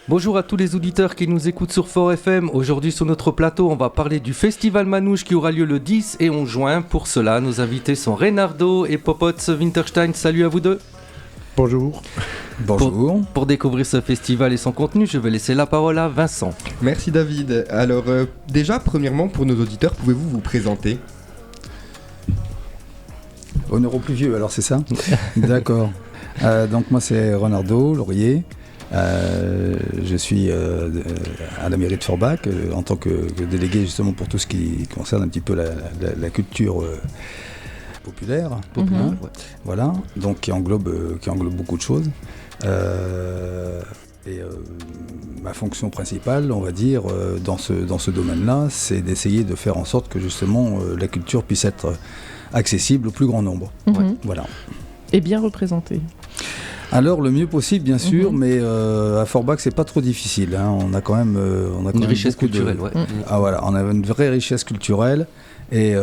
Bonjour à tous les auditeurs qui nous écoutent sur Fort FM. Aujourd'hui sur notre plateau, on va parler du Festival Manouche qui aura lieu le 10 et 11 juin. Pour cela, nos invités sont Reynardo et Popotz Winterstein. Salut à vous deux. Bonjour. Bonjour. Pour découvrir ce festival et son contenu, je vais laisser la parole à Vincent. Merci David. Alors déjà, premièrement, pour nos auditeurs, pouvez-vous vous présenter ? Honneur au plus vieux, alors c'est ça ? D'accord. Donc moi c'est Reynardo Laurier. Je suis à la mairie de Forbach en tant que délégué justement pour tout ce qui concerne un petit peu la culture populaire. Voilà, donc qui englobe beaucoup de choses. Ma fonction principale, on va dire, dans ce domaine-là, c'est d'essayer de faire en sorte que justement la culture puisse être accessible au plus grand nombre. Voilà. Et bien représentée. Alors le mieux possible bien sûr, mais à Forbach c'est pas trop difficile. Hein. On a quand même une richesse culturelle. Ah voilà, on a une vraie richesse culturelle et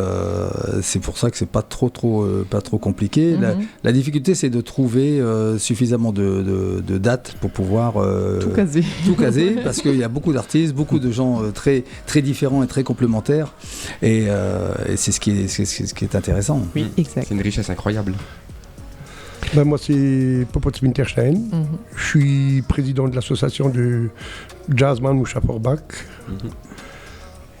c'est pour ça que c'est pas trop compliqué. La difficulté c'est de trouver suffisamment de dates pour pouvoir tout caser parce qu'il y a beaucoup d'artistes, beaucoup de gens très très différents et très complémentaires et c'est ce qui est intéressant. Oui, exact. C'est une richesse incroyable. Moi, c'est Popotz Winterstein. Je suis président de l'association de Jazz Manouche à Forbach.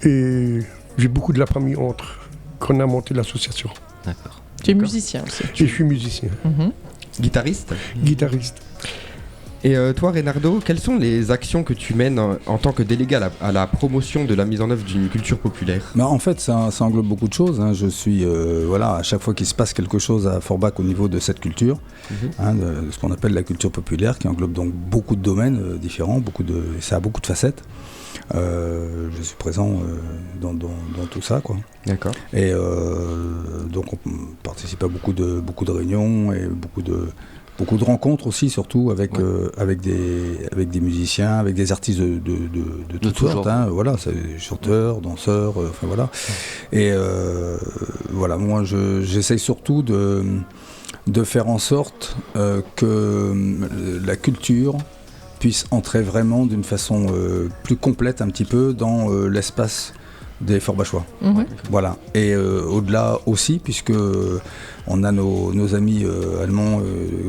Et j'ai beaucoup de la famille entre quand on a monté l'association. D'accord. Tu es musicien aussi. Et je suis musicien. Guitariste ? Guitariste. Et toi, Reynardo, quelles sont les actions que tu mènes en tant que délégué à la promotion de la mise en œuvre d'une culture populaire ? En fait, ça englobe beaucoup de choses. Hein. Je suis, à chaque fois qu'il se passe quelque chose à Forbach au niveau de cette culture, de ce qu'on appelle la culture populaire, qui englobe donc beaucoup de domaines différents, ça a beaucoup de facettes. Je suis présent dans tout ça, quoi. D'accord. Et donc on participe à beaucoup de réunions et beaucoup de rencontres aussi, surtout avec des musiciens, avec des artistes de toutes sortes. Hein, voilà, c'est chanteurs, danseurs, enfin voilà. Et voilà, moi j'essaye surtout de faire en sorte que la culture puisse entrer vraiment d'une façon plus complète un petit peu dans l'espace des Forbachois. Voilà. Et au-delà aussi, puisque on a nos amis allemands,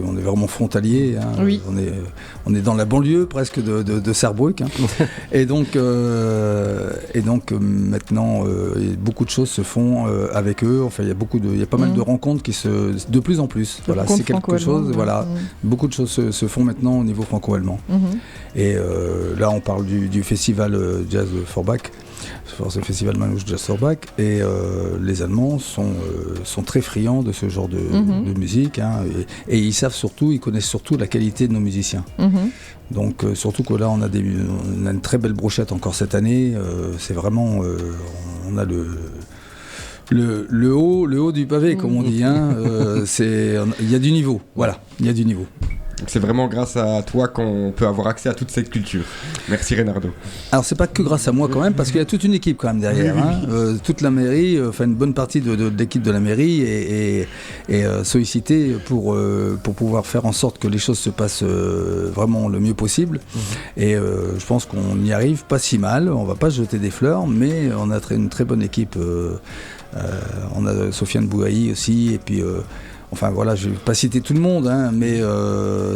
on est vraiment frontaliers. Hein, oui. On est dans la banlieue presque de Saarbrück. Hein. et donc maintenant, beaucoup de choses se font avec eux. Enfin, il y a pas mal de rencontres de plus en plus. Voilà, c'est quelque chose. Voilà, beaucoup de choses se font maintenant au niveau franco-allemand. Et là, on parle du festival Jazz Forbach. C'est le festival Manouche Jazz Forbach et les Allemands sont très friands de ce genre de musique hein, et ils connaissent surtout la qualité de nos musiciens. Donc surtout que là on a une très belle brochette encore cette année. C'est vraiment on a le haut du pavé comme on dit. Hein, il y a du niveau. Voilà, il y a du niveau. Donc c'est vraiment grâce à toi qu'on peut avoir accès à toute cette culture. Merci Reynardo. Alors c'est pas que grâce à moi quand même, parce qu'il y a toute une équipe quand même derrière. Hein. Toute la mairie, une bonne partie de l'équipe de la mairie est sollicitée pour pouvoir faire en sorte que les choses se passent vraiment le mieux possible. Et je pense qu'on y arrive pas si mal, on va pas se jeter des fleurs, mais on a une très bonne équipe. On a Sofiane Bouhaï aussi, et puis... Enfin voilà, je ne vais pas citer tout le monde, hein, mais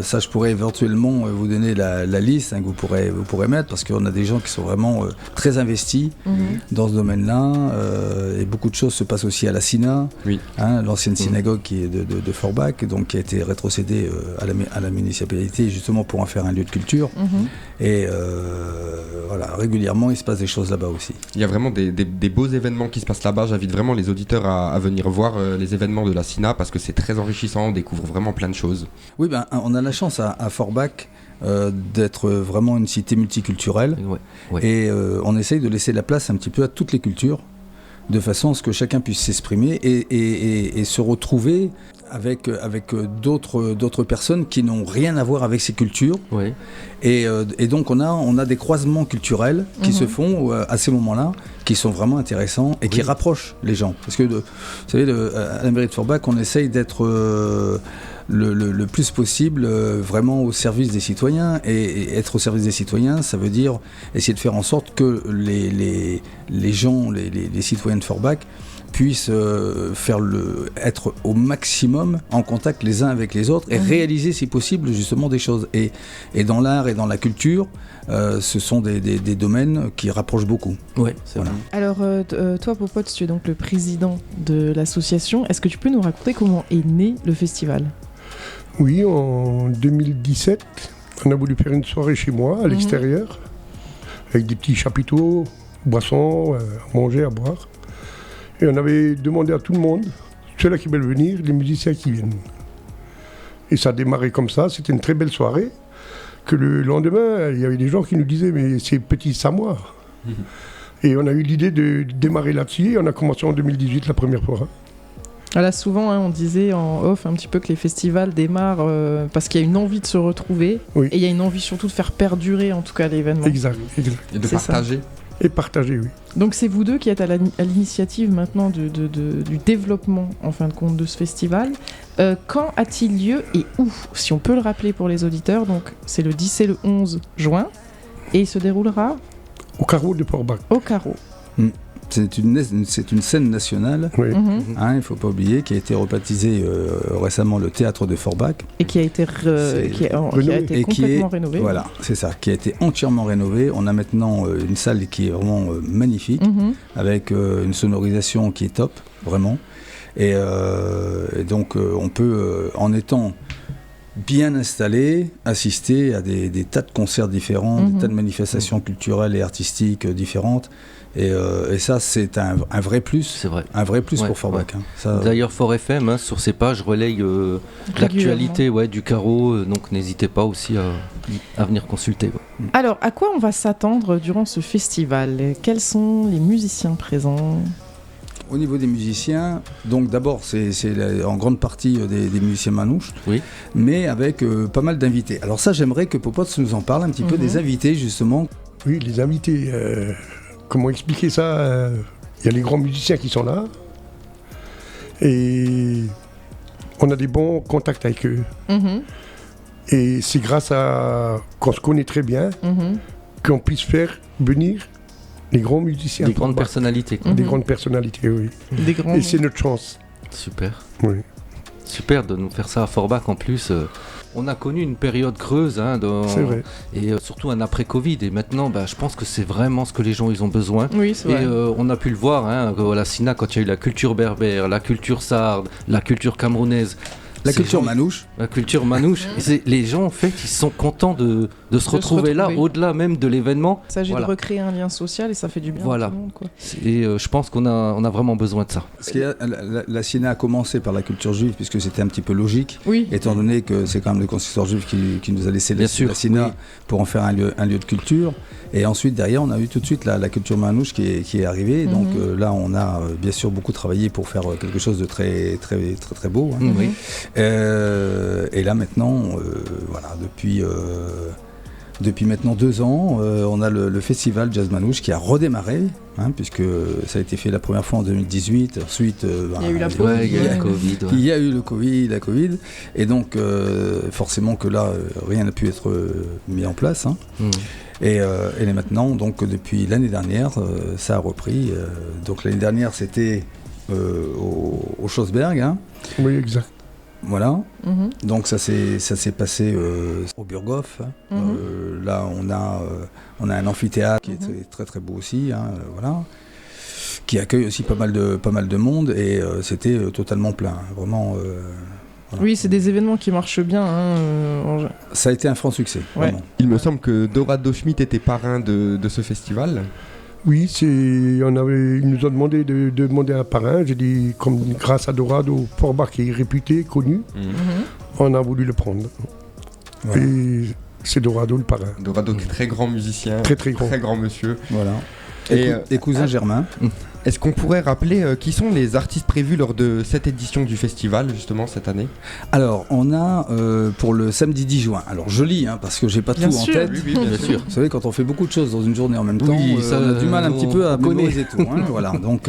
ça je pourrais éventuellement vous donner la liste hein, que vous pourrez mettre, parce qu'on a des gens qui sont vraiment très investis dans ce domaine-là, et beaucoup de choses se passent aussi à la SINA, hein, l'ancienne synagogue qui est de Forbach, donc qui a été rétrocédée à la municipalité justement pour en faire un lieu de culture. Et voilà, régulièrement il se passe des choses là-bas aussi. Il y a vraiment des beaux événements qui se passent là-bas. J'invite vraiment les auditeurs à venir voir les événements de la SINA, parce que c'est très enrichissant, on découvre vraiment plein de choses. Oui, on a la chance à Forbach d'être vraiment une cité multiculturelle et on essaye de laisser la place un petit peu à toutes les cultures, de façon à ce que chacun puisse s'exprimer et se retrouver avec d'autres personnes qui n'ont rien à voir avec ces cultures. Et donc on a des croisements culturels qui se font à ces moments-là, qui sont vraiment intéressants et qui rapprochent les gens. Parce que, vous savez, à la mairie de Forbach, on essaye d'être le plus possible vraiment au service des citoyens. Et être au service des citoyens, ça veut dire essayer de faire en sorte que les gens, les citoyens de Forbach puissent être au maximum en contact les uns avec les autres et réaliser si possible justement des choses. Et dans l'art et dans la culture, ce sont des domaines qui rapprochent beaucoup. Ouais, c'est vrai. Alors, toi, Popote, tu es donc le président de l'association. Est-ce que tu peux nous raconter comment est né le festival ? Oui, en 2017, on a voulu faire une soirée chez moi, à l'extérieur, avec des petits chapiteaux, boissons, à manger, à boire. Et on avait demandé à tout le monde, ceux-là qui veulent venir, les musiciens qui viennent. Et ça a démarré comme ça, c'était une très belle soirée. Que le lendemain, il y avait des gens qui nous disaient « mais c'est petit Samoa ». Et on a eu l'idée de démarrer là-dessus, et on a commencé en 2018 la première fois. Là, souvent, on disait en off un petit peu que les festivals démarrent parce qu'il y a une envie de se retrouver, Oui. et il y a une envie surtout de faire perdurer en tout cas l'événement. Exact. Et de C'est partager. Et partager, oui. Donc c'est vous deux qui êtes à l'initiative maintenant du développement en fin de compte de ce festival. Quand a-t-il lieu et où ? Si on peut le rappeler pour les auditeurs, donc c'est le 10 et le 11 juin et il se déroulera Au carreau de Forbach. au carreau. C'est une scène nationale, Oui. il ne faut pas oublier, qui a été rebaptisée récemment le Théâtre de Forbach. Et qui a été, qui a été Et complètement rénové. Voilà, c'est ça, qui a été entièrement rénové. On a maintenant une salle qui est vraiment magnifique, avec une sonorisation qui est top, vraiment. Et donc on peut, en étant bien installé, assister à des tas de concerts différents, des tas de manifestations culturelles et artistiques différentes. Et ça, c'est un vrai plus. C'est vrai. Un vrai plus Ouais, pour Forbach. ouais. Ça, D'ailleurs, Fort FM, sur ses pages, relaye l'actualité du carreau, donc n'hésitez pas aussi à venir consulter. Ouais. Alors, à quoi on va s'attendre durant ce festival ? Quels sont les musiciens présents ? Au niveau des musiciens, donc d'abord c'est en grande partie des musiciens manouches, Oui. mais avec pas mal d'invités. Alors ça, j'aimerais que Popote nous en parle un petit peu des invités justement. Oui, les invités. Comment expliquer ça ? Il y a les grands musiciens qui sont là. Et on a des bons contacts avec eux. Et c'est grâce à qu'on se connaît très bien qu'on puisse faire venir les grands musiciens. Des grandes personnalités. Quoi. Des grandes personnalités, oui. Des grands... Et c'est notre chance. Super. Oui. Super de nous faire ça à Forbach en plus. On a connu une période creuse, C'est vrai. et surtout un après-Covid. Et maintenant, je pense que c'est vraiment ce que les gens ils ont besoin. Oui, c'est vrai. Et on a pu le voir à la SINA quand il y a eu la culture berbère, la culture sarde, la culture camerounaise. La culture manouche. La culture manouche. Et les gens, en fait, ils sont contents de se retrouver là, au-delà même de l'événement. Il s'agit de recréer un lien social et ça fait du bien à tout le monde. Quoi. Et je pense qu'on a vraiment besoin de ça. Parce que la SINA a commencé par la culture juive, puisque c'était un petit peu logique, étant donné que c'est quand même le consistoire juif qui nous a laissé la SINA pour en faire un lieu de culture. Et ensuite, derrière, on a eu tout de suite la culture manouche qui est arrivée. Donc là, on a bien sûr beaucoup travaillé pour faire quelque chose de très, très, très, très beau. Oui. Et là, maintenant, depuis maintenant 2 ans, on a le festival Jazz Manouche qui a redémarré, puisque ça a été fait la première fois en 2018. Ensuite, il y a eu la Covid. Il y a eu la Covid. Et donc, forcément que là, rien n'a pu être mis en place. Et maintenant, donc, depuis l'année dernière, ça a repris. Donc l'année dernière, c'était au Schlossberg. Oui, exact. Voilà. Donc ça s'est passé au Burghoff. Là, on a un amphithéâtre qui est très très beau aussi. Voilà. Qui accueille aussi pas mal de monde et c'était totalement plein. Vraiment. Voilà. Oui, c'est des événements qui marchent bien. Ça a été un franc succès. Ouais. Il me semble que Dorado Schmidt était parrain de ce festival. Oui, ils nous ont demandé de demander un parrain. J'ai dit, comme grâce à Dorado, Forbach qui est réputé, connu, on a voulu le prendre. Voilà. Et c'est Dorado le parrain. Dorado, très grand musicien, très très grand. Très grand monsieur. Voilà. Et cousin Germain. Est-ce qu'on pourrait rappeler qui sont les artistes prévus lors de cette édition du festival, justement, cette année ? Alors, on a pour le samedi 10 juin, alors je lis, parce que j'ai pas tout en tête. Oui, bien sûr. Vous savez, quand on fait beaucoup de choses dans une journée en même temps, on a du mal un petit peu à mémoriser tout. Voilà. Donc,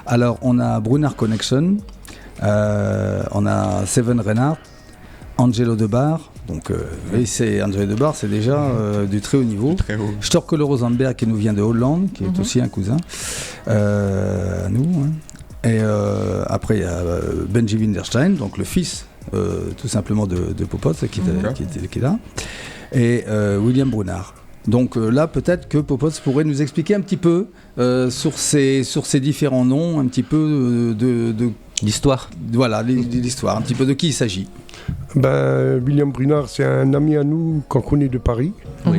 alors, on a Brunard Connection, on a Seven Reinhardt, Angelo Debar, donc c'est Angelo Debar, c'est déjà du très haut niveau. Très haut. Storkele Rosenberg qui nous vient de Hollande, qui est aussi un cousin à nous. Hein. Et après il y a Benji Winterstein, donc le fils tout simplement de Popot qui est là, et William Brunard. Donc là, peut-être que Popot pourrait nous expliquer un petit peu sur ces différents noms, un petit peu de l'histoire. Voilà, l'histoire, un petit peu de qui il s'agit. William Brunard, c'est un ami à nous qu'on connaît de Paris. Oui.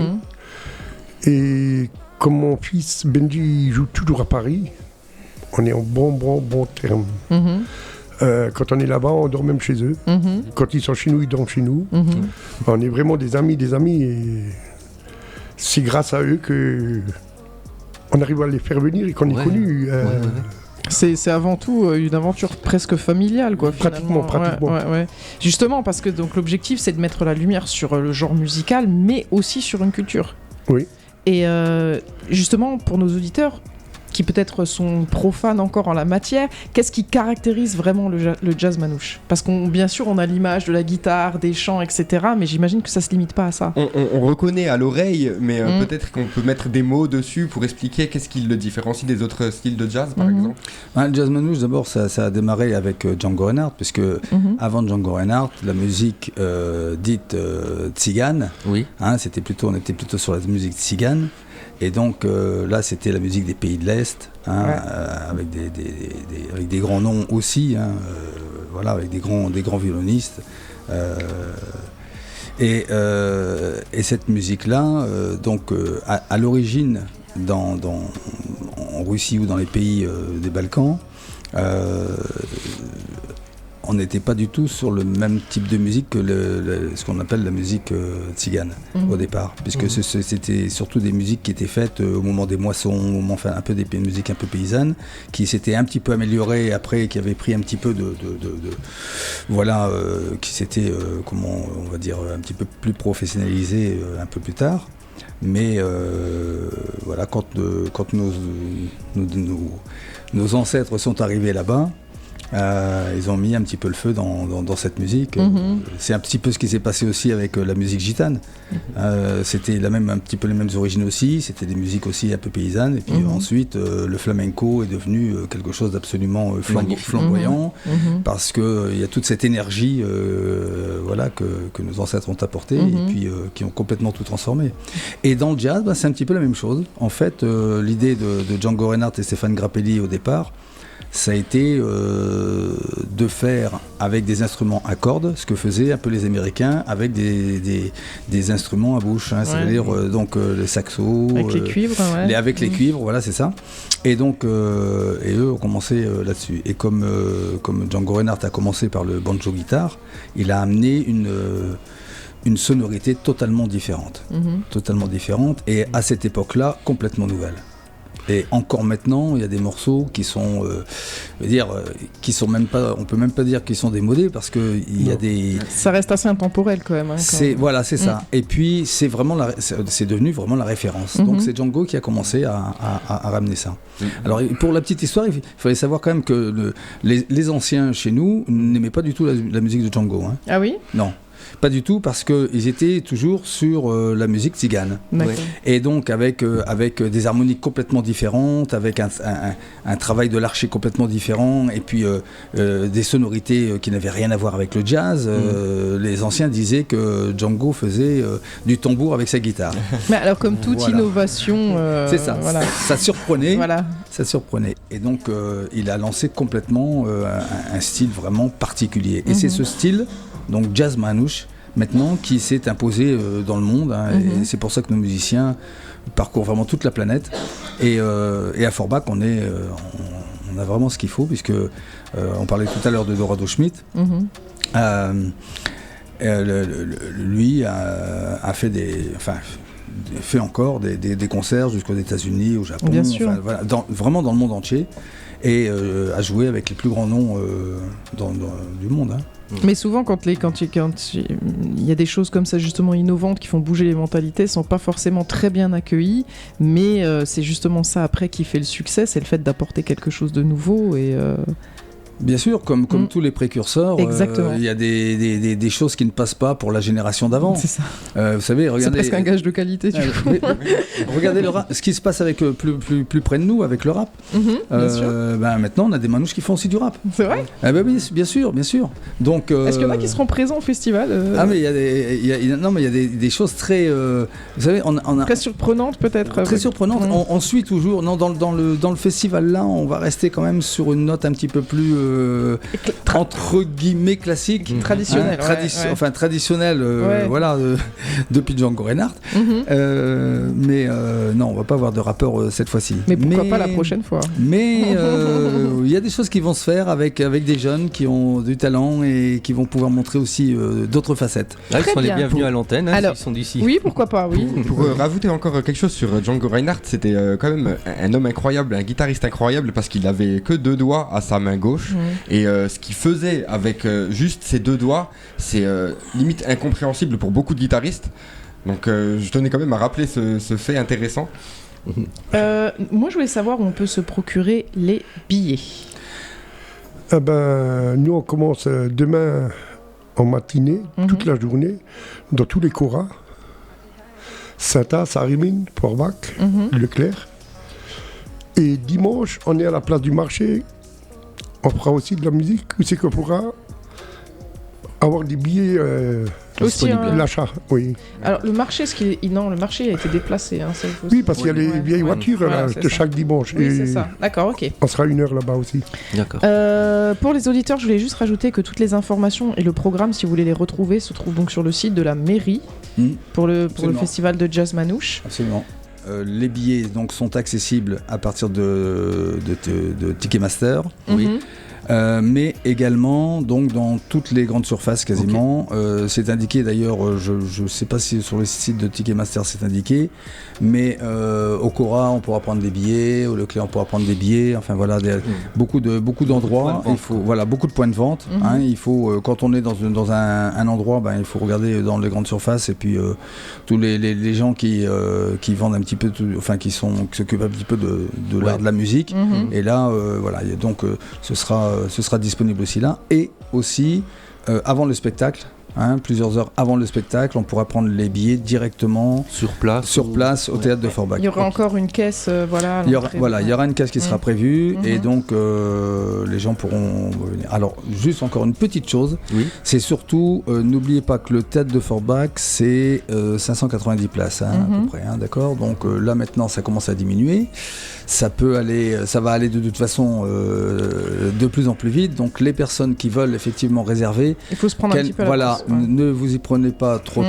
Et comme mon fils Benji joue toujours à Paris, on est en bon terme. Quand on est là-bas, on dort même chez eux. Quand ils sont chez nous, ils dorment chez nous. On est vraiment des amis, et c'est grâce à eux qu'on arrive à les faire venir et qu'on est connus. C'est avant tout une aventure presque familiale, quoi. Pratiquement. Ouais. Justement, parce que donc l'objectif, c'est de mettre la lumière sur le genre musical, mais aussi sur une culture. Oui. Et justement, pour nos auditeurs qui peut-être sont profanes encore en la matière, qu'est-ce qui caractérise vraiment le jazz manouche ? Parce bien sûr, on a l'image de la guitare, des chants, etc., mais j'imagine que ça se limite pas à ça. On reconnaît à l'oreille, mais peut-être qu'on peut mettre des mots dessus pour expliquer qu'est-ce qui le différencie des autres styles de jazz, par exemple. Le jazz manouche, d'abord, ça a démarré avec Django Reinhardt, puisque avant Django Reinhardt, la musique dite tzigane, on était plutôt sur la musique tzigane. Et donc là, c'était la musique des pays de l'Est, avec des grands noms aussi, avec des grands violonistes. Et cette musique-là, à l'origine, en Russie ou dans les pays des Balkans, on n'était pas du tout sur le même type de musique que ce qu'on appelle la musique tzigane au départ, puisque c'était surtout des musiques qui étaient faites au moment des moissons, un peu des musiques un peu paysannes, qui s'étaient un petit peu améliorées après, qui avaient pris un petit peu qui s'étaient, on va dire, un petit peu plus professionnalisées un peu plus tard. Mais quand nos ancêtres sont arrivés là-bas, ils ont mis un petit peu le feu dans cette musique. C'est un petit peu ce qui s'est passé aussi avec la musique gitane. C'était un petit peu les mêmes origines aussi. C'était des musiques aussi un peu paysannes. Et puis ensuite, le flamenco est devenu quelque chose d'absolument flamboyant, parce qu'il y a toute cette énergie que nos ancêtres ont apportée et puis qui ont complètement tout transformé. Et dans le jazz, c'est un petit peu la même chose. En fait, l'idée de Django Reinhardt et Stéphane Grappelli au départ, ça a été de faire avec des instruments à cordes, ce que faisaient un peu les Américains avec des instruments à bouche, c'est-à-dire les saxos, avec les cuivres, avec les cuivres, voilà, c'est ça. Et donc, et eux ont commencé là-dessus. Et comme Django Reinhardt a commencé par le banjo guitare, il a amené une sonorité totalement différente, et à cette époque-là complètement nouvelle. Et encore maintenant, il y a des morceaux qui sont, qui sont même pas, on peut même pas dire qu'ils sont démodés, parce que il y a des. Ça reste assez intemporel quand même. C'est ça. Et puis c'est devenu vraiment la référence. Donc c'est Django qui a commencé à ramener ça. Alors pour la petite histoire, il fallait savoir quand même que les anciens chez nous n'aimaient pas du tout la musique de Django. Ah oui ? Non. Pas du tout, parce qu'ils étaient toujours sur la musique tzigane. Et donc avec des harmoniques complètement différentes, avec un travail de l'archer complètement différent, et puis des sonorités qui n'avaient rien à voir avec le jazz. Les anciens disaient que Django faisait du tambour avec sa guitare. Mais alors comme toute innovation... c'est ça, ça surprenait. Voilà. Ça surprenait. Et donc il a lancé complètement un style vraiment particulier. Et c'est ce style, donc jazz manouche, maintenant, qui s'est imposé dans le monde, et c'est pour ça que nos musiciens parcourent vraiment toute la planète. Et à Forbach, on a vraiment ce qu'il faut, puisque on parlait tout à l'heure de Dorado Schmidt. Lui a fait encore des concerts jusqu'aux États-Unis, au Japon, bien sûr. Vraiment dans le monde entier, et a joué avec les plus grands noms du monde. Mais souvent, quand il y a des choses comme ça justement innovantes qui font bouger les mentalités, sont pas forcément très bien accueillies, mais c'est justement ça après qui fait le succès, c'est le fait d'apporter quelque chose de nouveau Bien sûr, comme tous les précurseurs, Exactement. il y a des choses qui ne passent pas pour la génération d'avant. C'est ça. Vous savez, regardez. C'est presque un gage de qualité. Regardez le rap, ce qui se passe avec plus près de nous, avec le rap. Bien sûr. Maintenant, on a des manouches qui font aussi du rap. C'est vrai. Oui, bien sûr. Donc, est-ce qu'il y en a qui seront présents au festival Ah, mais il y a des choses très, vous savez, on a très surprenantes peut-être. Très surprenantes. On suit toujours. Non, dans le festival là, on va rester quand même sur une note un petit peu plus entre guillemets classique, traditionnelle. Enfin traditionnelle. Voilà, depuis Django Reinhardt. Mais non, on va pas avoir de rappeur cette fois-ci. Mais pourquoi pas la prochaine fois. Mais il y a des choses qui vont se faire avec des jeunes qui ont du talent et qui vont pouvoir montrer aussi d'autres facettes. Ils sont les bienvenus à l'antenne, Alors, s'ils sont d'ici. Oui, pourquoi pas, oui. Pour rajouter encore quelque chose sur Django Reinhardt, c'était quand même un homme incroyable, un guitariste incroyable, parce qu'il avait que 2 doigts à sa main gauche. Et ce qu'il faisait avec juste ses 2 doigts, c'est limite incompréhensible pour beaucoup de guitaristes. Donc je tenais quand même à rappeler ce fait intéressant. Moi, je voulais savoir où on peut se procurer les billets. Nous, on commence demain en matinée, toute la journée, dans tous les coras. Saint-A, Sarimine, Port-Bac, Leclerc. Et dimanche, on est à la place du marché. On fera aussi de la musique, où c'est qu'on pourra avoir des billets disponibles. L'achat, oui. Alors le marché, le marché a été déplacé. Oui, parce qu'il y a les vieilles voitures de chaque dimanche. Oui, c'est ça. D'accord, ok. On sera 1 heure là-bas aussi. D'accord. Pour les auditeurs, je voulais juste rajouter que toutes les informations et le programme, si vous voulez les retrouver, se trouvent donc sur le site de la mairie pour le festival de Jazz Manouche. Absolument. Les billets donc sont accessibles à partir de Ticketmaster, mais également donc dans toutes les grandes surfaces quasiment. C'est indiqué d'ailleurs, je ne sais pas si sur le site de Ticketmaster c'est indiqué, mais au Cora on pourra prendre des billets, au Leclerc on pourra prendre des billets. Enfin voilà, beaucoup d'endroits. Il faut beaucoup de points de vente. Il faut quand on est dans un endroit, il faut regarder dans les grandes surfaces et puis tous les gens qui vendent un petit peu, qui s'occupent un petit peu de l'art de la musique. Et là voilà, donc ce sera disponible aussi là, et aussi avant le spectacle, plusieurs heures avant le spectacle, on pourra prendre les billets directement sur place au théâtre de Forbach. Il y aura encore une caisse, il y aura une caisse qui sera prévue, et donc les gens pourront venir. Alors juste encore une petite chose, c'est surtout n'oubliez pas que le théâtre de Forbach c'est 590 places à peu près, d'accord. Donc là maintenant ça commence à diminuer. Ça va aller de toute façon de plus en plus vite. Donc les personnes qui veulent effectivement réserver, il faut se prendre un petit peu voilà, ne vous y prenez pas trop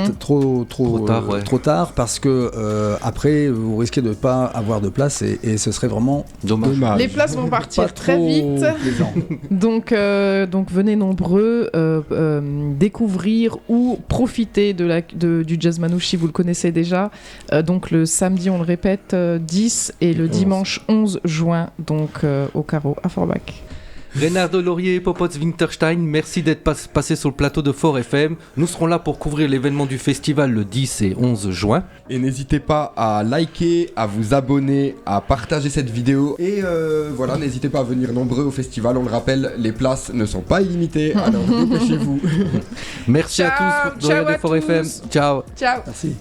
tard, parce que après vous risquez de ne pas avoir de place et ce serait vraiment dommage. Les places vont partir très vite. donc venez nombreux découvrir ou profiter du Jazz Manouche si vous le connaissez déjà. Donc le samedi, on le répète, 10 et le dimanche 11 juin, donc au Carreau à Forbach. Reynardo Laurier et Popots Winterstein, merci d'être passé sur le plateau de Fort FM. Nous serons là pour couvrir l'événement du festival le 10 et 11 juin. Et n'hésitez pas à liker, à vous abonner, à partager cette vidéo. Et voilà, n'hésitez pas à venir nombreux au festival. On le rappelle, les places ne sont pas illimitées, alors dépêchez-vous. Merci à tous pour Fort FM. Ciao. Ciao. Merci.